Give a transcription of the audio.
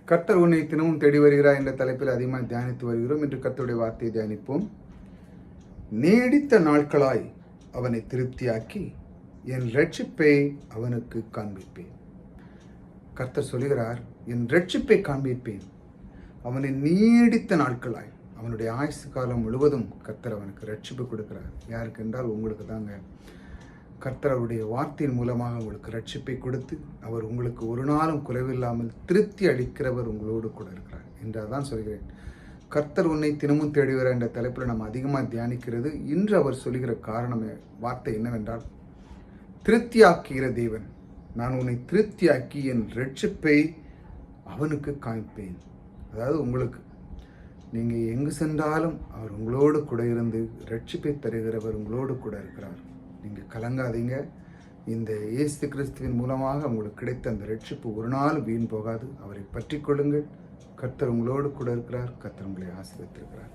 கர்த்தர் உன்னை தினமும் தேடி வருகிறார் என்ற தலைப்பில் அதிகமாக தியானித்து வருகிறோம். இன்று கர்த்தருடைய வார்த்தையை தியானிப்போம். நீடித்த நாட்களாய் அவனை திருப்தியாக்கி என் ரட்சிப்பை அவனுக்கு காண்பிப்பேன். கர்த்தர் சொல்கிறார், என் ரட்சிப்பை காண்பிப்பேன். அவனை நீடித்த நாட்களாய், அவனுடைய ஆயுசு காலம் முழுவதும் கர்த்தர் அவனுக்கு ரட்சிப்பு கொடுக்கிறார். யாருக்கு என்றால் உங்களுக்கு தாங்க. கர்த்தர் அவருடைய வார்த்தையின் மூலமாக உங்களுக்கு ரட்சிப்பை கொடுத்து அவர் உங்களுக்கு ஒரு நாளும் குறைவில்லாமல் திருப்தி அளிக்கிறவர் உங்களோடு கூட இருக்கிறார் என்றாதான் சொல்கிறேன். கர்த்தர் உன்னை தினமும் தேடுகிற என்ற தலைப்பில் நம்ம அதிகமாக தியானிக்கிறது. இன்று அவர் சொல்லுகிற வார்த்தை என்னவென்றால், திருப்தியாக்குகிற தேவன், நான் உன்னை திருப்தியாக்கி என் ரட்சிப்பை அவனுக்கு காண்பேன். அதாவது உங்களுக்கு, நீங்கள் எங்கு சென்றாலும் அவர் உங்களோடு கூட இருந்து ரட்சிப்பை தருகிறவர் உங்களோடு கூட இருக்கிறார். நீங்கள் கலங்காதீங்க. இந்த இயேசு கிறிஸ்துவின் மூலமாக உங்களுக்கு கிடைத்த அந்த ரட்சிப்பு ஒரு நாள் வீண் போகாது. அவரை பற்றி கொள்ளுங்கள். கர்த்தர் உங்களோடு கூட இருக்கிறார். கர்த்தர் உங்களை ஆசீர்வதித்திருக்கிறார்.